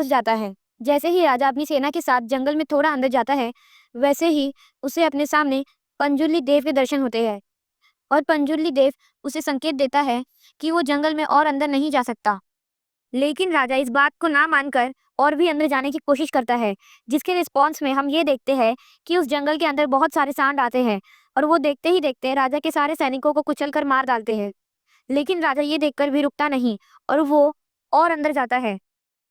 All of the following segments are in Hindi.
घुस जाता है। जैसे ही राजा अपनी सेना के साथ जंगल में थोड़ा अंदर जाता है, वैसे ही उसे अपने सामने पंजुर्ली देव के दर्शन होते हैं और पंजुर्ली देव उसे संकेत देता है कि वो जंगल में और अंदर नहीं जा सकता। लेकिन राजा इस बात को ना मानकर और भी अंदर जाने की कोशिश करता है, जिसके रिस्पॉन्स में हम ये देखते हैं कि उस जंगल के अंदर बहुत सारे सांड आते हैं और वो देखते ही देखते राजा के सारे सैनिकों को कुचल कर मार डालते हैं। लेकिन राजा ये देखकर भी रुकता नहीं और वो और अंदर जाता है।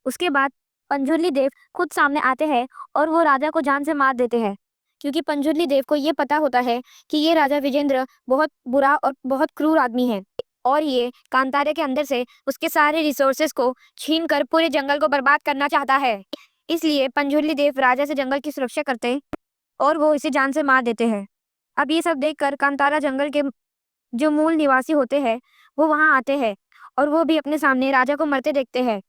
उसके बाद पंजुर्ली देव खुद सामने आते हैं और वो राजा को जान से मार देते हैं, क्योंकि पंजुर्ली देव को ये पता होता है कि ये राजा विजेंद्र बहुत बुरा और बहुत क्रूर आदमी है और ये कांतारे के अंदर से उसके सारे रिसोर्सेस को छीन कर पूरे जंगल को बर्बाद करना चाहता है। इसलिए पंजुर्ली देव राजा से जंगल की सुरक्षा करते और वो इसे जान से मार देते हैं। अब ये सब देखकर कांतारा जंगल के जो मूल निवासी होते हैं वो वहां आते हैं और वो भी अपने सामने राजा को मरते देखते हैं।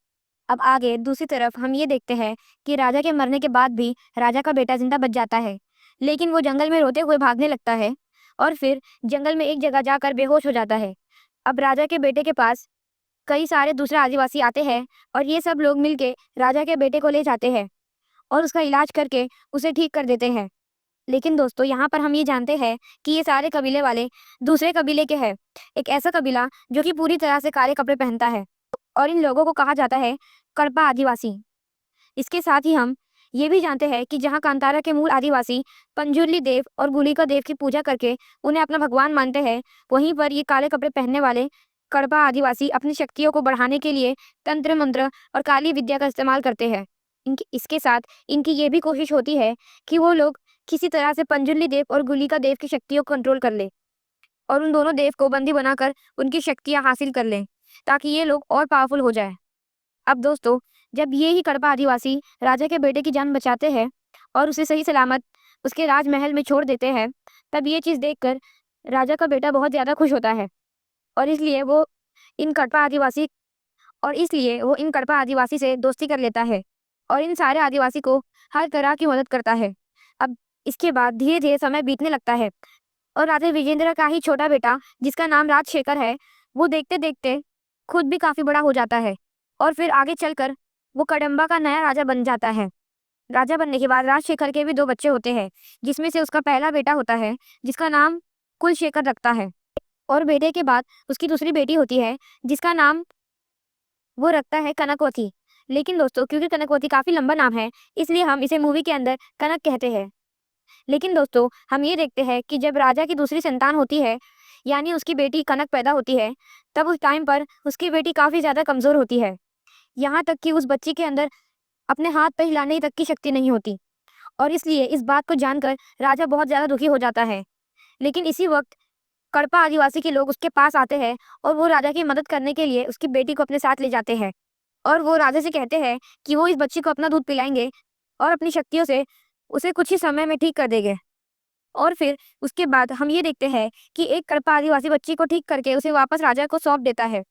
अब आगे दूसरी तरफ हम ये देखते हैं कि राजा के मरने के बाद भी राजा का बेटा जिंदा बच जाता है, लेकिन वो जंगल में रोते हुए भागने लगता है और फिर जंगल में एक जगह जाकर बेहोश हो जाता है। अब राजा के बेटे के पास कई सारे दूसरे आदिवासी आते हैं और ये सब लोग मिलके राजा के बेटे को ले जाते हैं और उसका इलाज करके उसे ठीक कर देते हैं। लेकिन दोस्तों, यहाँ पर हम ये जानते हैं कि ये सारे कबीले वाले दूसरे कबीले के हैं, एक ऐसा कबीला जो कि पूरी तरह से काले कपड़े पहनता है और इन लोगों को कहा जाता है कड़पा आदिवासी। इसके साथ ही हम ये भी जानते हैं कि जहाँ कांतारा के मूल आदिवासी पंजुर्ली देव और गुलिका देव की पूजा करके उन्हें अपना भगवान मानते हैं, वहीं पर ये काले कपड़े पहनने वाले कड़पा आदिवासी अपनी शक्तियों को बढ़ाने के लिए तंत्र मंत्र और काली विद्या का इस्तेमाल करते हैं। इनकी इसके साथ इनकी ये भी कोशिश होती है कि वो लोग किसी तरह से पंजुर्ली देव और गुलिका देव की शक्तियों को कंट्रोल कर ले और उन दोनों देव को बंदी बनाकर उनकी शक्तियां हासिल कर लें, ताकि ये लोग और पावरफुल हो जाए। अब दोस्तों, जब ये ही कड़पा आदिवासी राजा के बेटे की जान बचाते हैं और उसे सही सलामत उसके राजमहल में छोड़ देते हैं, तब ये चीज़ देखकर राजा का बेटा बहुत ज़्यादा खुश होता है और इन कड़पा आदिवासी इसलिए वो इन कड़पा आदिवासी से दोस्ती कर लेता है और इन सारे आदिवासी को हर तरह की मदद करता है। अब इसके बाद धीरे धीरे समय बीतने लगता है और राजा विजेंद्र का ही छोटा बेटा, जिसका नाम राजशेखर है, वो देखते देखते खुद भी काफी बड़ा हो जाता है और फिर आगे चलकर वो कदंबा का नया राजा बन जाता है। राजा बनने के बाद राजशेखर के भी दो बच्चे होते हैं, जिसमें से उसका पहला बेटा होता है जिसका नाम कुलशेखर रखता है और बेटे के बाद उसकी दूसरी बेटी होती है जिसका नाम वो रखता है कनकवती। लेकिन दोस्तों, क्योंकि कनकवती काफी लंबा नाम है, इसलिए हम इसे मूवी के अंदर कनक कहते हैं। लेकिन दोस्तों, हम ये देखते हैं कि जब राजा की दूसरी संतान होती है, यानी उसकी बेटी कनक पैदा होती है, तब उस टाइम पर उसकी बेटी काफी ज्यादा कमजोर होती है। यहाँ तक कि उस बच्ची के अंदर अपने हाथ पैर हिलाने तक की शक्ति नहीं होती और इसलिए इस बात को जानकर राजा बहुत ज्यादा दुखी हो जाता है। लेकिन इसी वक्त कड़पा आदिवासी के लोग उसके पास आते हैं और वो राजा की मदद करने के लिए उसकी बेटी को अपने साथ ले जाते हैं और वो राजा से कहते हैं कि वो इस बच्ची को अपना दूध पिलाएंगे और अपनी शक्तियों से उसे कुछ ही समय में ठीक कर देंगे। और फिर उसके बाद हम ये देखते हैं कि एक कड़पा आदिवासी बच्ची को ठीक करके उसे वापस राजा को सौंप देता है।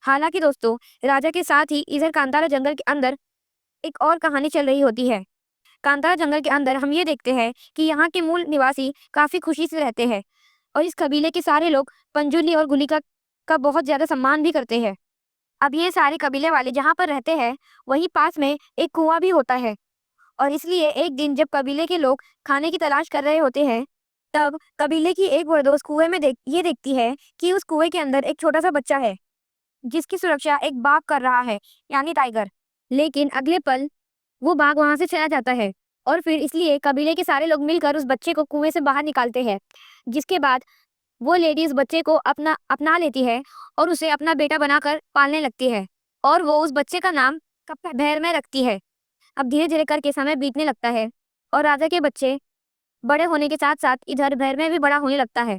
हालांकि दोस्तों, राजा के साथ ही इधर कांतारा जंगल के अंदर एक और कहानी चल रही होती है। कांतारा जंगल के अंदर हम ये देखते हैं कि यहाँ के मूल निवासी काफी खुशी से रहते हैं और इस कबीले के सारे लोग पंजुली और गुलिका का बहुत ज्यादा सम्मान भी करते हैं। अब ये सारे कबीले वाले जहाँ पर रहते हैं, वहीं पास में एक कुआं भी होता है और इसलिए एक दिन जब कबीले के लोग खाने की तलाश कर रहे होते हैं, तब कबीले की एक वरदोस कुएं में ये देखती है कि उस कुएं के अंदर एक छोटा सा बच्चा है जिसकी सुरक्षा एक बाघ कर रहा है, यानी टाइगर। लेकिन अगले पल वो बाघ वहां से चला जाता है और फिर इसलिए कबीले के सारे लोग मिलकर उस बच्चे को कुएं से बाहर निकालते हैं, जिसके बाद वो लेडी उस बच्चे को अपना लेती है और उसे अपना बेटा बनाकर पालने लगती है और वो उस बच्चे का नाम भैर में रखती है। अब धीरे धीरे करके समय बीतने लगता है और राजा के बच्चे बड़े होने के साथ साथ इधर भैर में भी बड़ा होने लगता है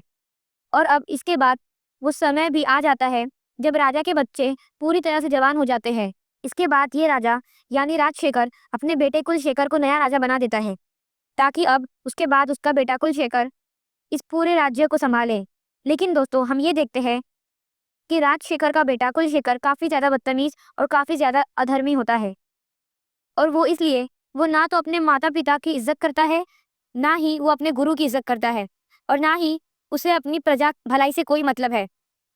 और अब इसके बाद वो समय भी आ जाता है जब राजा के बच्चे पूरी तरह से जवान हो जाते हैं। इसके बाद ये राजा यानी राजशेखर अपने बेटे कुलशेखर को नया राजा बना देता है, ताकि अब उसके बाद उसका बेटा कुलशेखर इस पूरे राज्य को संभाले। लेकिन दोस्तों, हम ये देखते हैं कि राजशेखर का बेटा कुलशेखर काफी ज्यादा बदतमीज और काफी ज्यादा अधर्मी होता है और वो ना तो अपने माता पिता की इज्जत करता है, ना ही वो अपने गुरु की इज्जत करता है और ना ही उसे अपनी प्रजा भलाई से कोई मतलब है।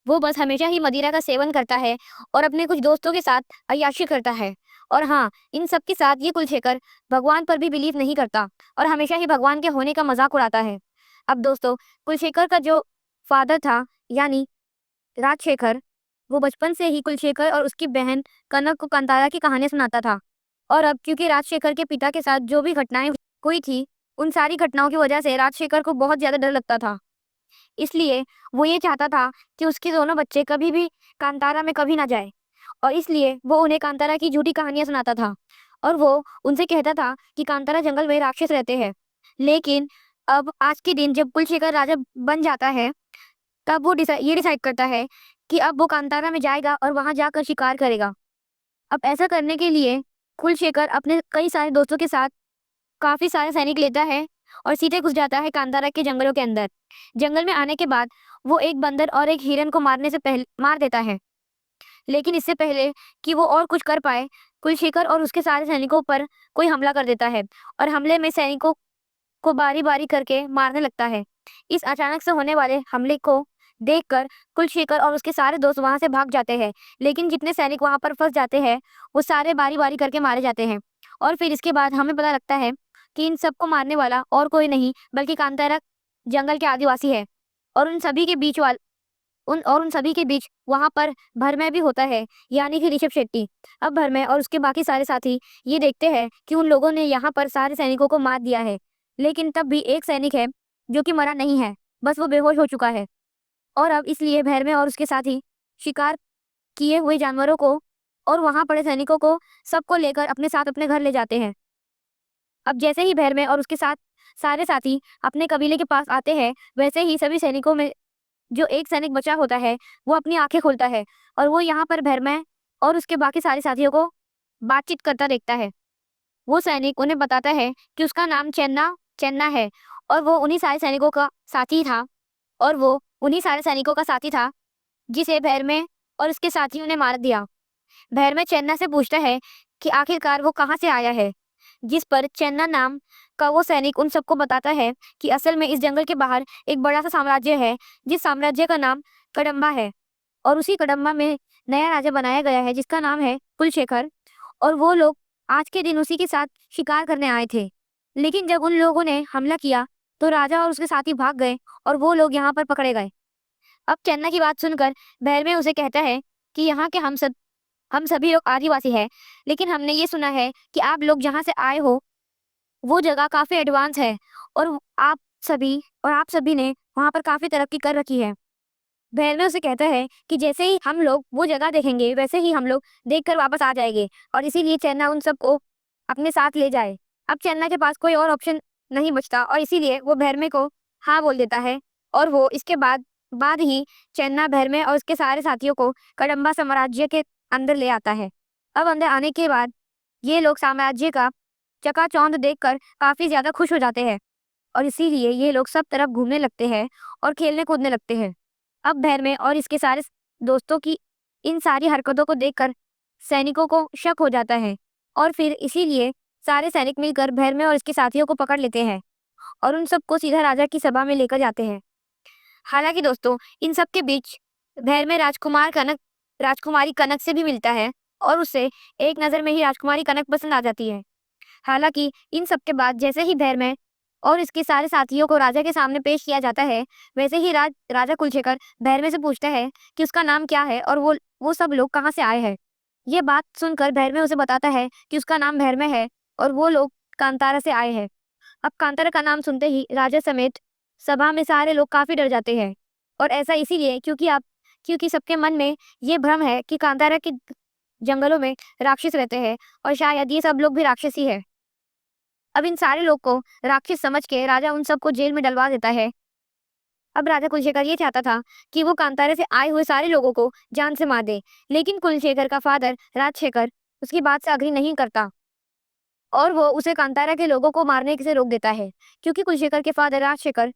वो बस हमेशा ही मदिरा का सेवन करता है और अपने कुछ दोस्तों के साथ अय्याशी करता है और हाँ, इन सब के साथ ये कुलशेखर भगवान पर भी बिलीव नहीं करता और हमेशा ही भगवान के होने का मजाक उड़ाता है। अब दोस्तों, कुलशेखर का जो फादर था यानी राजशेखर, वो बचपन से ही कुलशेखर और उसकी बहन कनक को कांतारा की कहानी सुनाता था। और अब क्योंकि राजशेखर के पिता के साथ जो भी घटनाएं हुई थी, उन सारी घटनाओं की वजह से राजशेखर को बहुत ज्यादा डर लगता था। इसलिए वो ये चाहता था कि उसके दोनों बच्चे कभी भी कांतारा में कभी ना जाए, और इसलिए वो उन्हें कांतारा की झूठी कहानियां सुनाता था और वो उनसे कहता था कि कांतारा जंगल में राक्षस रहते हैं। लेकिन अब आज के दिन जब कुलशेखर राजा बन जाता है, तब वो ये डिसाइड करता है कि अब वो कांतारा में जाएगा और वहां जाकर शिकार करेगा। अब ऐसा करने के लिए कुलशेखर अपने कई सारे दोस्तों के साथ काफी सारे सैनिक लेता है और सीधे घुस जाता है कांतारा के जंगलों के अंदर। जंगल में आने के बाद वो एक बंदर और एक हिरन को मारने से पहले मार देता है। लेकिन इससे पहले कि वो और कुछ कर पाए, कुलशेखर और उसके सारे सैनिकों पर कोई हमला कर देता है और हमले में सैनिकों को बारी बारी करके मारने लगता है। इस अचानक से होने वाले हमले को देखकर कुलशेखर और उसके सारे दोस्त वहां से भाग जाते हैं, लेकिन जितने सैनिक वहां पर फंस जाते हैं वो सारे बारी बारी करके मारे जाते हैं। और फिर इसके बाद हमें पता लगता है कि इन सबको मारने वाला और कोई नहीं बल्कि कांतारा जंगल के आदिवासी है। और उन सभी के बीच वहां पर भरमय भी होता है, यानी कि ऋषभ शेट्टी। अब भरमय और उसके बाकी सारे साथी ये देखते हैं कि उन लोगों ने यहाँ पर सारे सैनिकों को मार दिया है, लेकिन तब भी एक सैनिक है जो कि मरा नहीं है, बस वो बेहोश हो चुका है। और अब इसलिए भैरमय और उसके साथी शिकार किए हुए जानवरों को और वहां पड़े सैनिकों को सबको लेकर अपने साथ अपने घर ले जाते हैं। अब जैसे ही भैरमय और उसके साथ सारे साथी अपने कबीले के पास आते हैं, वैसे ही सभी सैनिकों में जो एक सैनिक बचा होता है वो अपनी आंखें खोलता है और वो यहाँ पर भैरमय और उसके बाकी सारे साथियों को बातचीत करता देखता है। वो सैनिक उन्हें बताता है कि उसका नाम चेन्ना चेन्ना है और वो उन्हीं सारे सैनिकों का साथी था और वो उन्हीं सारे सैनिकों का साथी था जिसे भैरमय और उसके साथियों ने मार दिया। भैरमय चेन्ना से पूछता है कि आखिरकार वो कहाँ से आया है, जिस पर चेन्ना नाम का वो सैनिक उन सबको बताता है कि असल में इस जंगल के बाहर एक बड़ा सा साम्राज्य है, जिस साम्राज्य का नाम कदम्बा है और उसी कदम्बा में नया राजा बनाया गया है जिसका नाम है कुलशेखर। और वो लोग आज के दिन उसी के साथ शिकार करने आए थे, लेकिन जब उन लोगों ने हमला किया तो राजा और उसके साथी भाग गए और वो लोग यहाँ पर पकड़े गए। अब चन्ना की बात सुनकर भैरमय उसे कहता है कि यहाँ के हम सभी लोग आदिवासी हैं, लेकिन हमने ये सुना है कि आप लोग जहाँ से आए हो वो जगह काफी एडवांस है और आप सभी ने वहाँ पर काफी तरक्की कर रखी है। भैरव उसे कहता है कि जैसे ही हम लोग वो जगह देखेंगे वैसे ही हम लोग देखकर वापस आ जाएंगे और इसीलिए चन्ना उन सबको अपने साथ ले जाए। अब चन्ना के पास कोई और ऑप्शन नहीं बचता और इसीलिए वो भैरमे को हाँ बोल देता है और वो इसके बाद ही चन्ना भैरमे और उसके सारे साथियों को कदम्बा साम्राज्य के अंदर ले आता है। अब अंदर आने के बाद ये लोग साम्राज्य का चकाचौंध देखकर काफी ज्यादा खुश हो जाते हैं और इसीलिए ये लोग सब तरफ घूमने लगते हैं और खेलने कूदने लगते हैं। अब भैरमे और इसके सारे दोस्तों की इन सारी हरकतों को देखकर सैनिकों को शक हो जाता है और फिर इसीलिए सारे सैनिक मिलकर भैरमे और इसके साथियों को पकड़ लेते हैं और उन सबको सीधा राजा की सभा में लेकर जाते हैं। हालांकि दोस्तों, इन सब के बीच भैरमे राजकुमारी कनक से भी मिलता है और उसे एक नजर में ही राजकुमारी कनक पसंद आ जाती है। हालांकि इन सब के बाद जैसे ही भैरमय और इसके सारे साथियों को राजा के सामने पेश किया जाता है, वैसे ही राजा कुलशेखर भैरमय से पूछता है कि उसका नाम क्या है और वो सब लोग कहाँ से आए हैं। ये बात सुनकर भैरमय उसे बताता है कि उसका नाम भैरमय है और वो लोग कांतारा से आए हैं। अब कांतारा का नाम सुनते ही राजा समेत सभा में सारे लोग काफी डर जाते हैं और ऐसा इसीलिए क्योंकि सबके मन में ये भ्रम है कि कांतारा के जंगलों में राक्षस रहते हैं और शायद ये सब लोग भी राक्षसी है। अब इन सारे लोग को राक्षस समझ के राजा उन सबको जेल में डलवा देता है। अब राजा कुलशेखर ये चाहता था कि वो कांतारे से आए हुए सारे लोगों को जान से मार दे, लेकिन कुलशेखर का फादर राजशेखर उसकी बात से अग्री नहीं करता और वो उसे कांतारा के लोगों को मारने से रोक देता है, क्योंकि कुलशेखर के फादर राजशेखर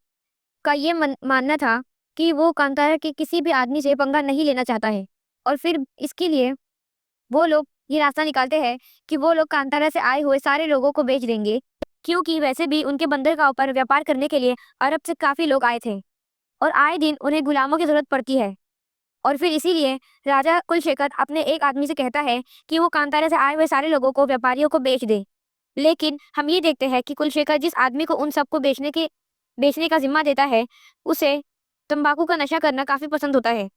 का ये मानना था कि वो कांतारा के किसी भी आदमी से पंगा नहीं लेना चाहता है और फिर इसके लिए वो लोग ये रास्ता निकालते हैं कि वो लोग कांतारा से आए हुए सारे लोगों को बेच देंगे, क्योंकि वैसे भी उनके बंदरगाह पर व्यापार करने के लिए अरब से काफी लोग आए थे और आए दिन उन्हें गुलामों की जरूरत पड़ती है। और फिर इसीलिए राजा कुलशेखर अपने एक आदमी से कहता है कि वो कांतारा से आए हुए सारे लोगों को व्यापारियों को बेच दे। लेकिन हम ये देखते हैं कि कुलशेखर जिस आदमी को उन सबको बेचने का जिम्मा देता है, उसे तंबाकू का नशा करना काफी पसंद होता है।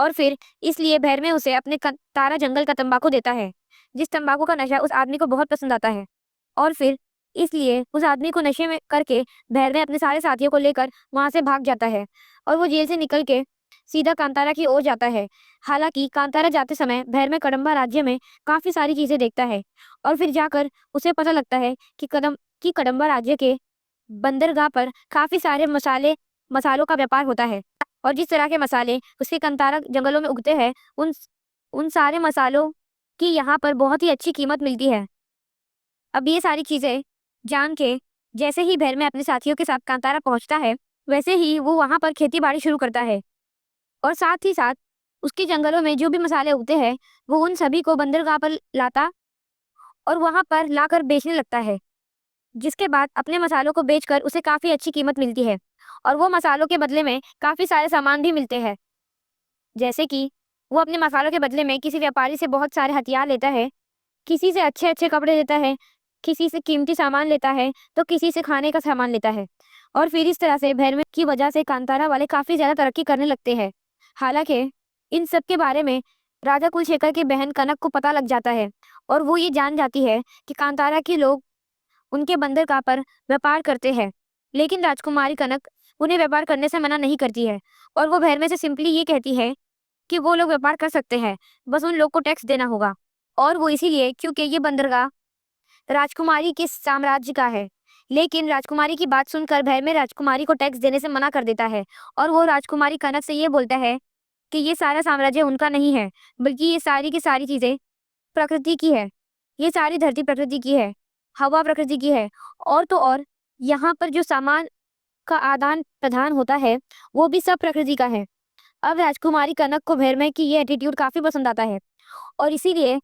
और फिर इसलिए भैरमे उसे अपने तारा जंगल का तंबाकू देता है, जिस तंबाकू का नशा उस आदमी को बहुत पसंद आता है। और फिर इसलिए उस आदमी को नशे में करके भैरमे अपने सारे साथियों को लेकर वहां से भाग जाता है और वो जेल से निकल के सीधा कांतारा की ओर जाता है। हालांकि कांतारा जाते समय भैरमे कदम्बा राज्य में काफी सारी चीजें देखता है और फिर जाकर उसे पता लगता है कि कदम्बा राज्य के बंदरगाह पर काफी सारे मसालों का व्यापार होता है। और जिस तरह के मसाले उसके कंतारा जंगलों में उगते हैं, उन उन सारे मसालों की यहाँ पर बहुत ही अच्छी कीमत मिलती है। अब ये सारी चीजें जान के जैसे ही भैरमे अपने साथियों के साथ कांतारा पहुंचता है, वैसे ही वो वहां पर खेती बाड़ी शुरू करता है और साथ ही साथ उसके जंगलों में जो भी मसाले उगते हैं, वो उन सभी को बंदरगाह पर लाता और वहां पर लाकर बेचने लगता है। जिसके बाद अपने मसालों को बेचकर उसे काफी अच्छी कीमत मिलती है और वो मसालों के बदले में काफी सारे सामान भी मिलते हैं। जैसे कि वो अपने मसालों के बदले में किसी व्यापारी से बहुत सारे हथियार लेता है, किसी से अच्छे अच्छे कपड़े लेता है, किसी से कीमती सामान लेता है, तो किसी से खाने का सामान लेता है। और फिर इस तरह से भैरवे की वजह से कांतारा वाले काफी ज्यादा तरक्की करने लगते हैं। हालांकि इन सब के बारे में राजा कुलशेखर की बहन कनक को पता लग जाता है और वो ये जान जाती है कि कांतारा के लोग उनके बंदरगाह पर व्यापार करते हैं। लेकिन राजकुमारी कनक उन्हें व्यापार करने से मना नहीं करती है और वो भैरमे से सिंपली ये कहती है कि वो लोग व्यापार कर सकते हैं, बस उन लोग को टैक्स देना होगा। और वो इसीलिए क्योंकि ये बंदरगाह राजकुमारी के साम्राज्य का है। लेकिन राजकुमारी की बात सुनकर भैरमे राजकुमारी को टैक्स देने से मना कर देता है और वो राजकुमारी कनक से ये बोलता है कि ये सारा साम्राज्य उनका नहीं है, बल्कि ये सारी की सारी चीजें प्रकृति की है। ये सारी धरती प्रकृति की है, हवा प्रकृति की है, और तो और यहाँ पर जो सामान का आदान प्रदान होता है, वो भी सब प्रकृति का है। अब राजकुमारी कनक को भैरमे की ये एटीट्यूड काफी पसंद आता है और इसीलिए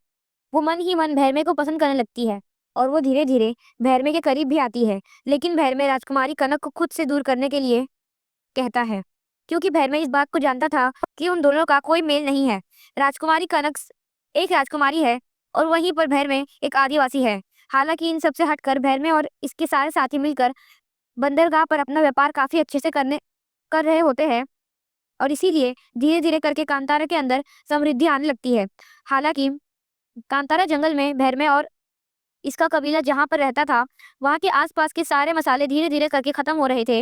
वो मन ही मन भैरमे को पसंद करने लगती है और वो धीरे धीरे भैरमे के करीब भी आती है। लेकिन भैरमे राजकुमारी कनक को खुद से दूर करने के लिए कहता है, क्योंकि भैरमे इस बात को जानता था कि उन दोनों का कोई मेल नहीं है। राजकुमारी कनक एक राजकुमारी है और वहीं पर भैरमे एक आदिवासी है। हालांकि इन सबसे हटकर भैरमे और इसके सारे साथी मिलकर बंदरगाह पर अपना व्यापार काफी अच्छे से कर रहे होते हैं और इसीलिए धीरे धीरे करके कांतारा के अंदर समृद्धि आने लगती है। हालांकि कांतारा जंगल में भैरमे और इसका कबीला जहाँ पर रहता था, वहाँ के आसपास के सारे मसाले धीरे धीरे करके खत्म हो रहे थे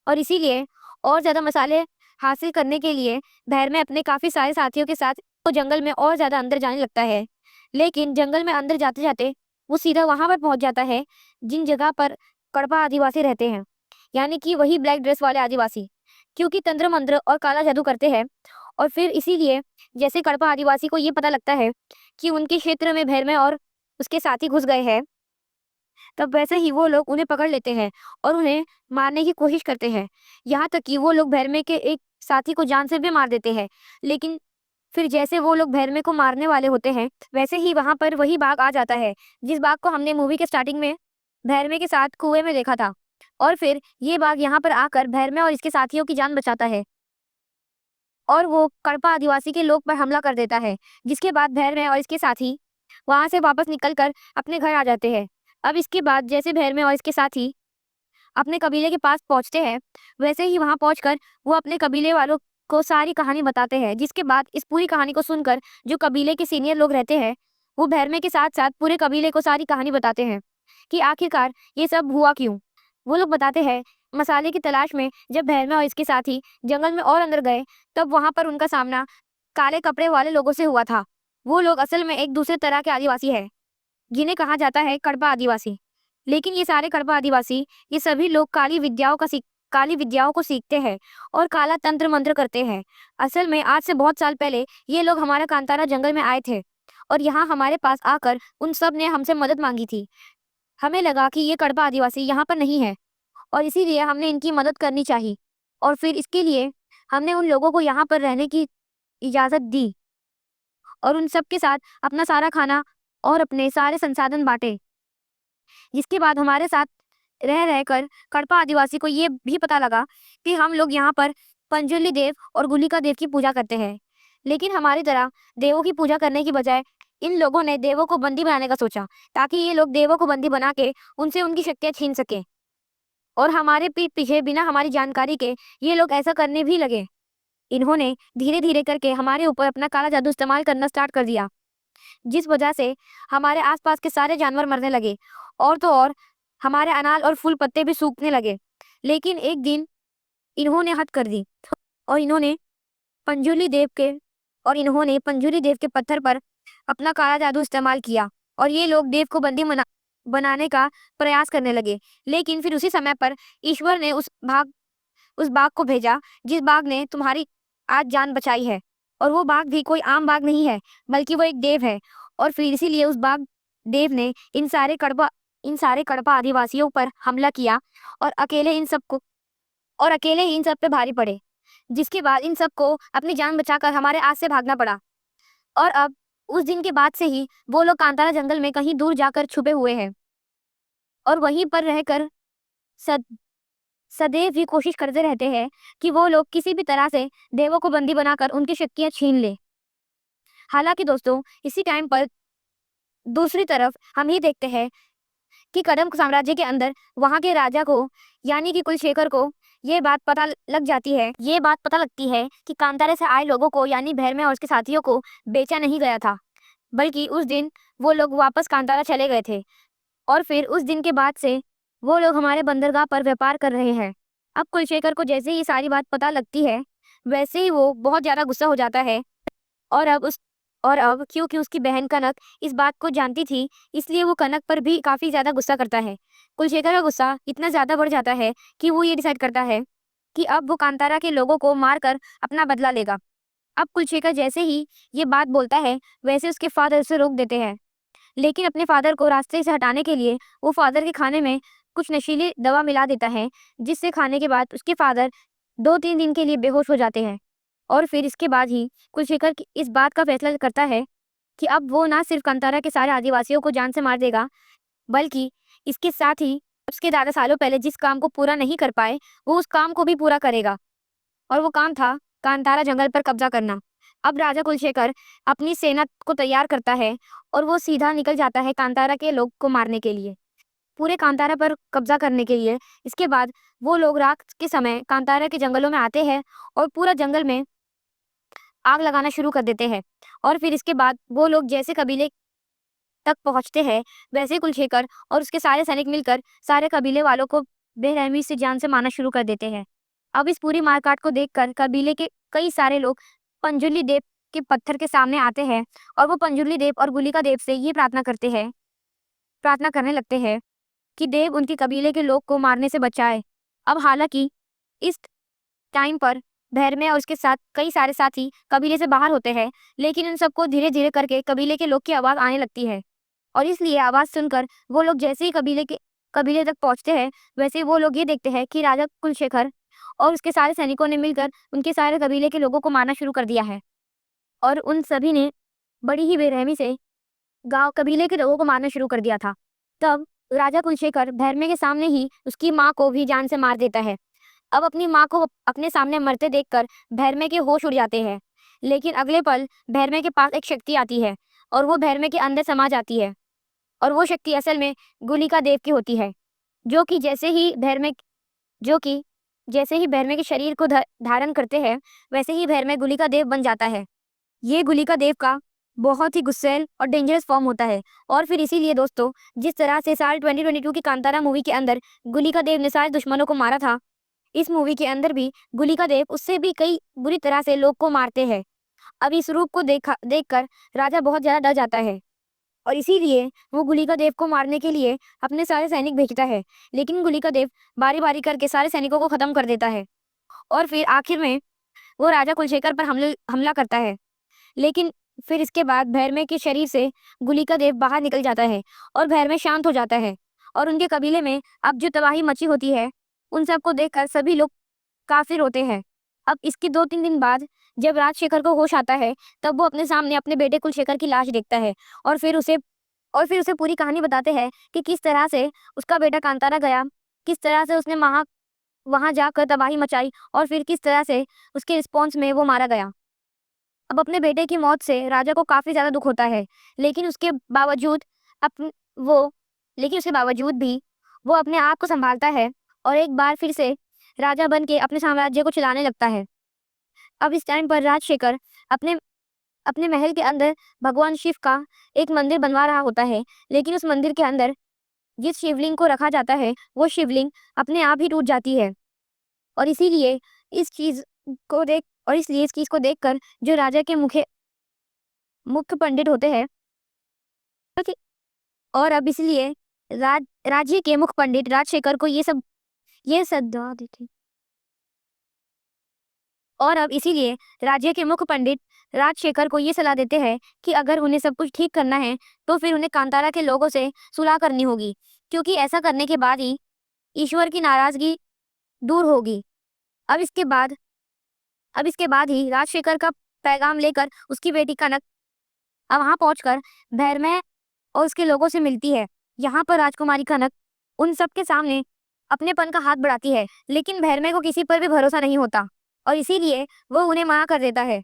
और इसीलिए और ज्यादा मसाले हासिल करने के लिए भैरमे अपने काफी सारे साथियों के साथ वो जंगल में और ज्यादा अंदर जाने लगता है। लेकिन जंगल में अंदर जाते जाते वो सीधा वहां पर पहुंच जाता है जिन जगह पर कड़वा आदिवासी रहते हैं, यानी कि वही ब्लैक ड्रेस वाले आदिवासी, क्योंकि तंत्र मंत्र और काला जादू करते हैं। और फिर इसीलिए जैसे कड़वा आदिवासी को ये पता लगता है कि उनके क्षेत्र में भैरमे और उसके साथी घुस गए हैं, तब वैसे ही वो लोग उन्हें पकड़ लेते हैं और उन्हें मारने की कोशिश करते हैं। यहाँ तक कि वो लोग भैरमे के एक साथी को जान से भी मार देते हैं। लेकिन फिर जैसे वो लोग भैरमे को मारने वाले होते हैं, वैसे ही वहां पर वही बाघ आ जाता है जिस बाघ को हमने मूवी के स्टार्टिंग में भैरमे के साथ कुएं में देखा था। और फिर ये बाघ यहाँ पर आकर भैरमे और इसके साथियों की जान बचाता है और वो कड़पा आदिवासी के लोग पर हमला कर देता है, जिसके बाद भैरमे और इसके साथी वहां से वापस निकलकर अपने घर आ जाते हैं। अब इसके बाद जैसे भैरमे और इसके साथी अपने कबीले के पास पहुंचते हैं, वैसे ही वहां पहुंचकर वो अपने कबीले वालों को सारी कहानी बताते हैं। जिसके बाद इस पूरी कहानी को सुनकर जो कबीले के सीनियर लोग रहते हैं, वो भैरमे के साथ साथ पूरे कबीले को सारी कहानी बताते हैं कि आखिरकार ये सब हुआ क्यों। वो लोग बताते हैं मसाले की तलाश में जब भैरमे और इसके साथी जंगल में और अंदर गए, तब वहां पर उनका सामना काले कपड़े वाले लोगों से हुआ था। वो लोग असल में एक दूसरे तरह के आदिवासी है, जिन्हें कहा जाता है कड़वा आदिवासी। लेकिन ये सारे कड़वा आदिवासी, ये सभी लोग काली विद्याओं को सीखते हैं और काला तंत्र मंत्र करते हैं। असल में आज से बहुत साल पहले ये लोग हमारा कांतारा जंगल में आए थे और यहाँ हमारे पास आकर उन सब ने हमसे मदद मांगी थी। हमें लगा कि ये कड़वा आदिवासी यहाँ पर नहीं है और इसीलिए हमने इनकी मदद करनी चाहिए और फिर इसके लिए हमने उन लोगों को यहाँ पर रहने की इजाजत दी और उन सब के साथ अपना सारा खाना और अपने सारे संसाधन बांटे। जिसके बाद हमारे साथ रह रहकर कड़पा आदिवासी को ये भी पता लगा कि हम लोग यहाँ पर पंजुली देव और गुलिका देव की पूजा करते हैं। लेकिन हमारी तरह देवों की पूजा करने की बजाय इन लोगों ने देवों को बंदी बनाने का सोचा, ताकि ये लोग देवों को बंदी बना के उनसे उनकी शक्तियां छीन सके। और हमारे पीठ पीछे बिना हमारी जानकारी के ये लोग ऐसा करने भी लगे। इन्होंने धीरे धीरे करके हमारे ऊपर अपना काला जादू इस्तेमाल करना स्टार्ट कर दिया, जिस वजह से हमारे आसपास के सारे जानवर मरने लगे, और तो और हमारे अनाज और फूल पत्ते भी सूखने लगे। लेकिन एक दिन इन्होंने हद कर दी, और पंजुली देव के इन्होंने पंजुली देव के पत्थर पर अपना काला जादू इस्तेमाल किया, और ये लोग देव को बंदी बनाने का प्रयास करने लगे। लेकिन फिर उसी समय पर ईश्वर ने उस बाघ को भेजा, जिस बाघ ने तुम्हारी आज जान बचाई है। और वो बाघ भी कोई आम बाघ नहीं है, बल्कि वो एक देव है। और फिर इसीलिए उस बाघ देव ने इन सारे कड़वा आदिवासियों पर हमला किया, और अकेले ही इन सब पे भारी पड़े, जिसके बाद इन सबको अपनी जान बचाकर हमारे आस से भागना पड़ा। और अब उस दिन के बाद से ही वो लोग कांतारा जंगल में कहीं दूर जाकर छुपे हुए हैं, और वहीं पर रहकर सद सदैव ही कोशिश करते रहते हैं कि वो लोग किसी भी तरह से देवों को बंदी बनाकर उनकी शक्तियां छीन ले। हालांकि दोस्तों, इसी टाइम पर दूसरी तरफ हम ही देखते हैं कि कदम साम्राज्य के अंदर वहां के राजा को, यानी कि कुलशेखर को ये बात पता लगती है कि कांतारे से आए लोगों को, यानी भैरमे और उसके साथियों को बेचा नहीं गया था, बल्कि उस दिन वो लोग वापस कांतारा चले गए थे। और फिर उस दिन के बाद से वो लोग हमारे बंदरगाह पर व्यापार कर रहे हैं। अब कुलशेखर को जैसे ही सारी बात पता लगती है, वैसे ही वो बहुत ज्यादा गुस्सा हो जाता है। और अब क्योंकि उसकी बहन कनक इस बात को जानती थी, इसलिए वो कनक पर भी काफी ज्यादा गुस्सा करता है। कुलशेखर का गुस्सा इतना ज्यादा बढ़ जाता है कि वो ये डिसाइड करता है कि अब वो कांतारा के लोगों को मारकर अपना बदला लेगा। अब कुलशेखर जैसे ही ये बात बोलता है, वैसे उसके फादर उसे रोक देते हैं। लेकिन अपने फादर को रास्ते से हटाने के लिए वो फादर के खाने में कुछ नशीली दवा मिला देता है, जिससे खाने के बाद उसके फादर 2-3 दिन के लिए बेहोश हो जाते हैं। और फिर इसके बाद ही कुलशेखर इस बात का फैसला करता है कि अब वो ना सिर्फ कंतारा के सारे आदिवासियों को जान से मार देगा, बल्कि इसके साथ ही उसके दादा सालों पहले जिस काम को पूरा नहीं कर पाए, वो उस काम को भी पूरा करेगा। और वो काम था कांतारा जंगल पर कब्जा करना। अब राजा कुलशेखर अपनी सेना को तैयार करता है, और वो सीधा निकल जाता है कांतारा के लोग को मारने के लिए, पूरे कांतारा पर कब्जा करने के लिए। इसके बाद वो लोग रात के समय कांतारा के जंगलों में आते हैं, और पूरा जंगल में आग लगाना शुरू कर देते हैं। और फिर इसके बाद वो लोग जैसे कबीले तक पहुंचते हैं, वैसे कुलशेखर और उसके सारे सैनिक मिलकर सारे कबीले वालों को बेरहमी से जान से मारना शुरू कर देते हैं। अब इस पूरी मारकाट को देखकर कबीले के कई सारे लोग पंजुली देव के पत्थर के सामने आते हैं, और वो पंजुली देव और गुलिका देव से ये प्रार्थना करने लगते हैं कि देव उनके कबीले के लोग को मारने से बचाए। अब हालांकि इस टाइम पर भैरमे और उसके साथ कई सारे साथी कबीले से बाहर होते हैं, लेकिन उन सबको धीरे धीरे करके कबीले के लोग की आवाज आने लगती है। और इसलिए आवाज सुनकर वो लोग जैसे ही कबीले तक पहुंचते हैं, वैसे वो लोग ये देखते हैं कि राजा कुलशेखर और उसके सारे सैनिकों ने मिलकर उनके सारे कबीले के लोगों को मारना शुरू कर दिया है। और उन सभी ने बड़ी ही बेरहमी से गांव कबीले के लोगों को मारना शुरू कर दिया था। तब राजा कुलशेखर भैरमे के सामने ही उसकी माँ को भी जान से मार देता है। अब अपनी माँ को अपने सामने मरते देखकर भैरमे के होश उड़ जाते हैं। लेकिन अगले पल भैरमे के पास एक शक्ति आती है, और वो भैरमे के अंदर समा जाती है। और वो शक्ति असल में गुलिका देव की होती है, जो कि जैसे ही भैरमे के शरीर को धारण करते हैं, वैसे ही भैरमे गुलिका देव बन जाता है। ये गुलिका देव का बहुत ही गुस्सैल और डेंजरस फॉर्म होता है। और फिर इसीलिए दोस्तों, जिस तरह से साल 2022 की कांतारा मूवी के अंदर गुलिका देव ने सारे दुश्मनों को मारा था, इस मूवी के अंदर भी गुलिका देव उससे भी कई बुरी तरह से लोग को मारते हैं। अब इस रूप को देखकर राजा बहुत ज्यादा डर जाता है, और इसीलिए वो गुलिका देव को मारने के लिए अपने सारे सैनिक भेजता है। लेकिन गुलिका देव बारी बारी करके सारे सैनिकों को खत्म कर देता है, और फिर आखिर में वो राजा कुलशेखर पर हमला करता है। लेकिन फिर इसके बाद भैरमे के शरीर से गुलिका देव बाहर निकल जाता है, और भैरमे शांत हो जाता है। और उनके कबीले में अब जो तबाही मची होती है, उन सबको देखकर सभी लोग काफी रोते हैं। अब इसके 2-3 दिन बाद जब राजशेखर को होश आता है, तब वो अपने सामने अपने बेटे कुलशेखर की लाश देखता है, और फिर उसे पूरी कहानी बताते हैं कि किस तरह से उसका बेटा कांतारा गया, किस तरह से उसने वहां जाकर तबाही मचाई, और फिर किस तरह से उसके रिस्पॉन्स में वो मारा गया। अब अपने बेटे की मौत से राजा को काफी ज्यादा दुख होता है, लेकिन उसके बावजूद अपन वो लेकिन उसके बावजूद भी वो अपने आप को संभालता है और एक बार फिर से राजा बन के अपने साम्राज्य को चलाने लगता है। अब इस टाइम पर राजशेखर अपने अपने महल के अंदर भगवान शिव का एक मंदिर बनवा रहा होता है, लेकिन उस मंदिर के अंदर जिस शिवलिंग को रखा जाता है वो शिवलिंग अपने आप ही टूट जाती है। और इसीलिए इस चीज इसलिए इस चीज को देखकर जो राजा के मुख्य पंडित होते हैं, क्योंकि और अब इसलिए राज्य के मुख्य पंडित राजशेखर को ये सलाह देते और अब इसीलिए राज्य के मुख्य पंडित राजशेखर को ये सलाह देते हैं कि अगर उन्हें सब कुछ ठीक करना है तो फिर उन्हें कांतारा के लोगों से सुलह करनी होगी, क्योंकि ऐसा करने के बाद ही ईश्वर की नाराजगी दूर होगी। अब इसके बाद अब इसके बाद ही राजशेखर का पैगाम लेकर उसकी बेटी कनक अब वहां पहुंचकर भैरमय और उसके लोगों से मिलती है। यहाँ पर राजकुमारी कनक उन सबके सामने अपनेपन का हाथ बढ़ाती है, लेकिन भैरमय को किसी पर भी भरोसा नहीं होता और इसीलिए वो उन्हें मना कर देता है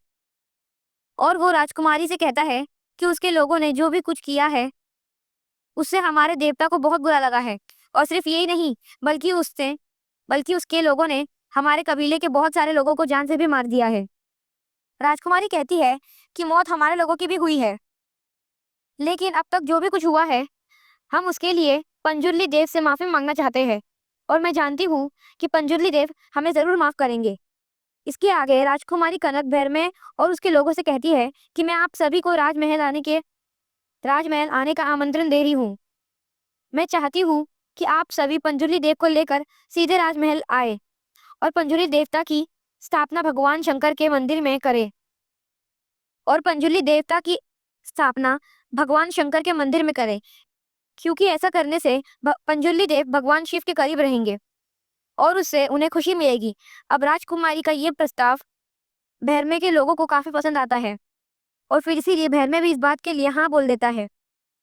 और वो राजकुमारी से कहता है कि उसके लोगों ने जो भी कुछ किया है उससे हमारे देवता को बहुत बुरा लगा है, और सिर्फ यही नहीं बल्कि उसके लोगों ने हमारे कबीले के बहुत सारे लोगों को जान से भी मार दिया है। राजकुमारी कहती है कि मौत हमारे लोगों की भी हुई है, लेकिन अब तक जो भी कुछ हुआ है हम उसके लिए पंजुर्ली देव से माफी मांगना चाहते हैं और मैं जानती हूँ कि पंजुर्ली देव हमें जरूर माफ करेंगे। इसके आगे राजकुमारी कनक भैरमय और उसके लोगों से कहती है कि मैं आप सभी को राजमहल आने का आमंत्रण दे रही हूँ। मैं चाहती हूँ कि आप सभी पंजुर्ली देव को लेकर सीधे राजमहल आए और पंजुर्ली देवता की स्थापना भगवान शंकर के मंदिर में करें और पंजुर्ली देवता की स्थापना भगवान शंकर के मंदिर में करें, क्योंकि ऐसा करने से पंजुर्ली देव भगवान शिव के करीब रहेंगे और उससे उन्हें खुशी मिलेगी। अब राजकुमारी का ये प्रस्ताव भैरमे के लोगों को काफी पसंद आता है और फिर इसीलिए भैरमे भी इस बात के लिए हाँ बोल देता है।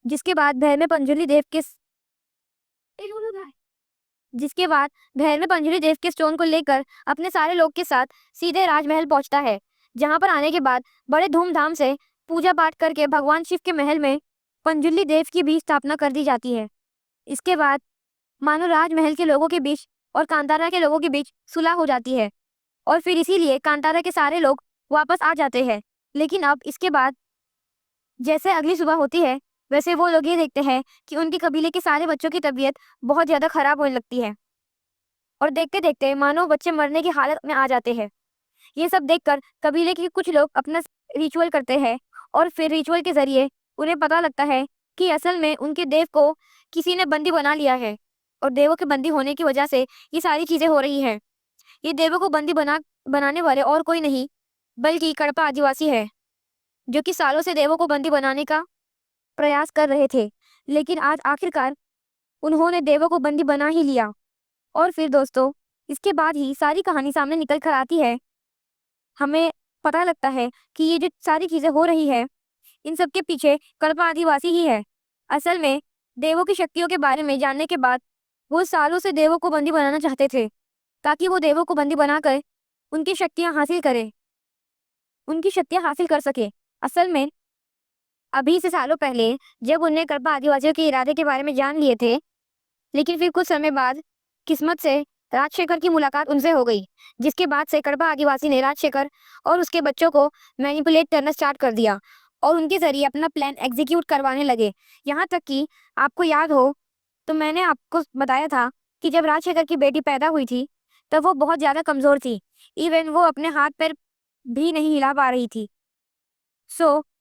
जिसके बाद भैरमे पंजुर्ली देव के जिसके बाद भैरमे पंजुर्ली देव के स्टोन को लेकर अपने सारे लोग के साथ सीधे राजमहल पहुंचता है, जहां पर आने के बाद बड़े धूमधाम से पूजा पाठ करके भगवान शिव के महल में पंजुर्ली देव की भी स्थापना कर दी जाती है। इसके बाद मानो राजमहल के लोगों के बीच और कांतारा के लोगों के बीच सुलह हो जाती है और फिर इसीलिए कांतारा के सारे लोग वापस आ जाते हैं। लेकिन अब इसके बाद जैसे अगली सुबह होती है वैसे वो लोग ये देखते हैं कि उनके कबीले के सारे बच्चों की तबीयत बहुत ज्यादा खराब होने लगती है और देखते देखते मानो बच्चे मरने की हालत में आ जाते हैं। ये सब देखकर कबीले के कुछ लोग अपना रिचुअल करते हैं और फिर रिचुअल के जरिए उन्हें पता लगता है कि असल में उनके देव को किसी ने बंदी बना लिया है और देवों के बंदी होने की वजह से ये सारी चीजें हो रही हैं। ये देवों को बंदी बनाने वाले और कोई नहीं बल्कि कड़पा आदिवासी है, जो कि सालों से देवों को बंदी बनाने का प्रयास कर रहे थे, लेकिन आज आखिरकार उन्होंने देवों को बंदी बना ही लिया। और फिर दोस्तों इसके बाद ही सारी कहानी सामने निकल कर आती है। हमें पता लगता है कि ये जो सारी चीजें हो रही है इन सब के पीछे कड़पा आदिवासी ही है। असल में देवों की शक्तियों के बारे में जानने के बाद वो सालों से देवों को बंदी बनाना चाहते थे, ताकि वो देवों को बंदी बनाकर उनकी शक्तियां हासिल कर सके। असल में अभी से सालों पहले जब उन्हें कड़पा आदिवासियों के इरादे के बारे में जान लिए थे, लेकिन फिर कुछ समय बाद किस्मत से राजशेखर की मुलाकात उनसे हो गई, जिसके बाद से कड़पा आदिवासी ने राजशेखर और उसके बच्चों को मैनिपुलेट करना स्टार्ट कर दिया और उनके जरिए अपना प्लान एग्जीक्यूट करवाने लगे। यहाँ तक कि आपको याद हो तो मैंने आपको बताया था कि जब राजशेखर की बेटी पैदा हुई थी तब वो बहुत ज्यादा कमजोर थी, इवन वो अपने हाथ पैर भी नहीं हिला पा रही थी।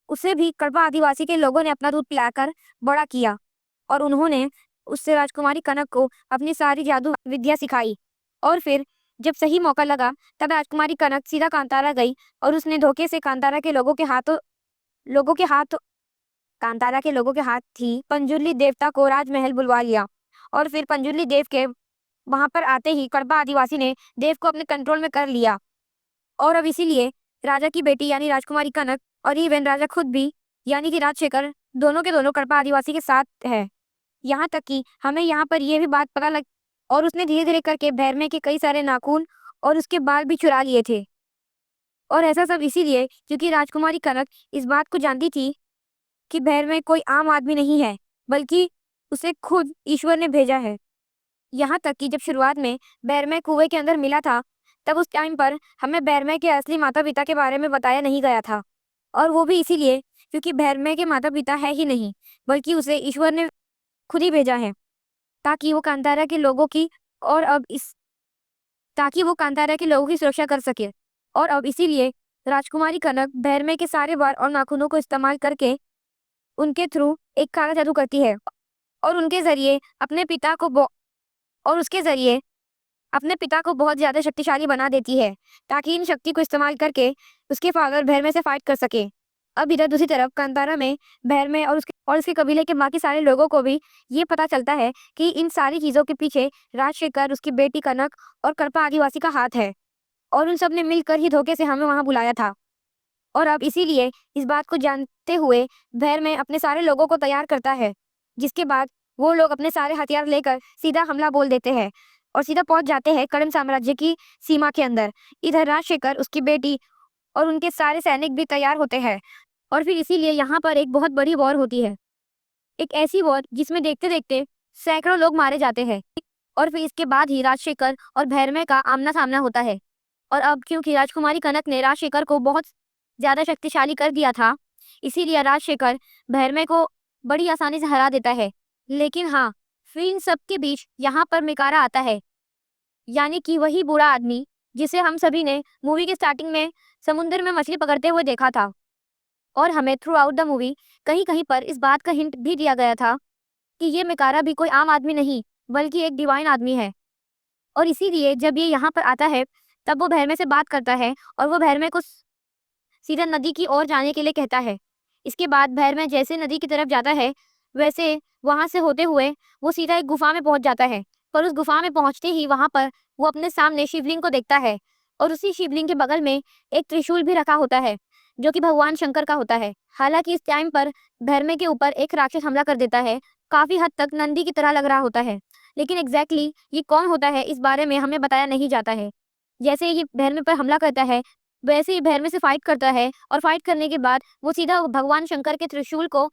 उसे भी कड़पा आदिवासी के लोगों ने अपना दूध पिलाकर बड़ा किया और उन्होंने उससे राजकुमारी कनक को अपनी सारी जादू विद्या सिखाई। और फिर जब सही मौका लगा तब राजकुमारी कनक सीधा कांतारा गई और उसने धोखे से कांतारा के लोगों के हाथ ही पंजुर्ली देवता को राजमहल बुलवा लिया और फिर पंजुर्ली देव के वहां पर आते ही कड़पा आदिवासी ने देव को अपने कंट्रोल में कर लिया और अब इसीलिए राजा की बेटी यानी राजकुमारी कनक और इवन राजा खुद भी यानी कि राजशेखर दोनों के दोनों कड़पा आदिवासी के साथ है। यहाँ तक कि हमें यहाँ पर यह भी बात पता लग और उसने धीरे धीरे करके भैरमे के कई सारे नाखून और उसके बाल भी चुरा लिए थे और ऐसा सब इसीलिए क्योंकि राजकुमारी कनक इस बात को जानती थी कि भैरमय कोई आम आदमी नहीं है, बल्कि उसे खुद ईश्वर ने भेजा है। यहाँ तक कि जब शुरुआत में भैरमय कुएं के अंदर मिला था, तब उस टाइम पर हमें भैरमय के असली माता पिता के बारे में बताया नहीं गया था। और वो भी इसीलिए क्योंकि भैरमय के माता पिता है ही नहीं, बल्कि उसे ईश्वर ने खुद ही भेजा है ताकि वो कांतारा के लोगों की और अब इस ताकि वो कांतारा के लोगों की सुरक्षा कर सके। और अब इसीलिए राजकुमारी कनक भैरमय के सारे वार और नाखूनों को इस्तेमाल करके उनके थ्रू एक काला जादू करती है और उनके जरिए अपने पिता को और उसके जरिए अपने पिता को बहुत ज्यादा शक्तिशाली बना देती है ताकि इन शक्ति को इस्तेमाल करके उसके फादर भैरमय से फाइट कर सके। अब इधर दूसरी तरफ कांतारा में भैरमय और उसके कबीले के बाकी सारे लोगों को भी ये पता चलता है कि इन सारी चीजों के पीछे राजशेखर, उसकी बेटी कनक और करपा आदिवासी का हाथ है और उन सब ने मिलकर ही धोखे से हमें वहां बुलाया था। और अब इसीलिए इस बात को जानते हुए भैरमय अपने सारे लोगों को तैयार करता है, जिसके बाद वो लोग अपने सारे हथियार लेकर सीधा हमला बोल देते हैं और सीधा पहुंच जाते हैं कड़म साम्राज्य की सीमा के अंदर। इधर राजशेखर, उसकी बेटी और उनके सारे सैनिक भी तैयार होते हैं और फिर इसीलिए यहाँ पर एक बहुत बड़ी वॉर होती है। एक ऐसी वॉर जिसमें देखते देखते सैकड़ों लोग मारे जाते हैं और फिर इसके बाद ही राजशेखर और भैरमय का आमना सामना होता है। और अब क्योंकि राजकुमारी कनक ने राजशेखर को बहुत ज्यादा शक्तिशाली कर दिया था, इसीलिए राजशेखर भैरमय को बड़ी आसानी से हरा देता है। लेकिन हाँ, फिर इन सब के बीच यहाँ पर मिकारा आता है, यानी कि वही बुरा आदमी जिसे हम सभी ने मूवी के स्टार्टिंग में समुद्र में मछली पकड़ते हुए देखा था। और हमें थ्रू आउट द मूवी कहीं कहीं पर इस बात का हिंट भी दिया गया था कि ये मिकारा भी कोई आम आदमी नहीं, बल्कि एक डिवाइन आदमी है। और इसीलिए जब ये यहाँ पर आता है, तब वो भैरमय से बात करता है और वो भैरमय को सीधा नदी की ओर जाने के लिए कहता है। इसके बाद भैरमय जैसे नदी की तरफ जाता है, वैसे वहां से होते हुए वो सीधा एक गुफा में पहुंच जाता है। पर उस गुफा में पहुंचते ही वहां पर वो अपने सामने शिवलिंग को देखता है और उसी शिवलिंग के बगल में एक त्रिशूल भी रखा होता है, जो कि भगवान शंकर का होता है। हालांकि इस टाइम पर भैरमय के ऊपर एक राक्षस हमला कर देता है, काफी हद तक नंदी की तरह लग रहा होता है, लेकिन एग्जैक्टली ये कौन होता है इस बारे में हमें बताया नहीं जाता है। जैसे ये भैरमय पर हमला करता है, वैसे ही भैरमय से फाइट करता है और फाइट करने के बाद वो सीधा भगवान शंकर के त्रिशूल को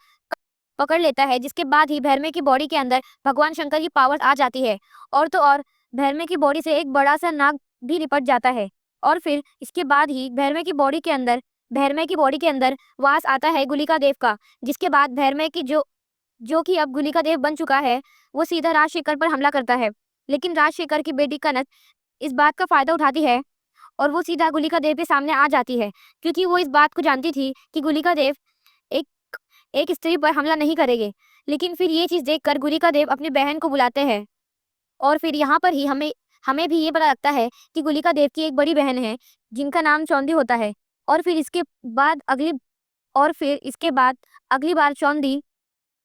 पकड़ लेता है, जिसके बाद ही भैरमय की बॉडी के अंदर भगवान शंकर की पावर आ जाती है। और तो और भैरमय की बॉडी से एक बड़ा सा नाग भी निपट जाता है और फिर इसके बाद ही भैरमय की बॉडी के अंदर वास आता है गुलिका देव का, जिसके बाद भैरमय की जो कि अब गुलिका देव बन चुका है, वो सीधा राजशेखर पर हमला करता है। लेकिन राजशेखर की बेटी कनक इस बात का फायदा उठाती है और वो सीधा गुलिका देव के सामने आ जाती है, क्योंकि वो इस बात को जानती थी कि गुलिका देव एक एक स्त्री पर हमला नहीं करेंगे। लेकिन फिर ये चीज देखकर गुलिका देव अपनी बहन को बुलाते हैं और फिर यहाँ पर ही हमें हमें भी ये पता लगता है कि गुलिका देव की एक बड़ी बहन है जिनका नाम चौंदी होता है। और फिर इसके बाद अगली बार चौंदी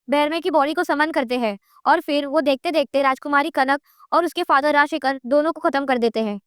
भैरमय की बॉडी को समन करते हैं और फिर वो देखते देखते राजकुमारी कनक और उसके फादर राजशेखर दोनों को खत्म कर देते हैं।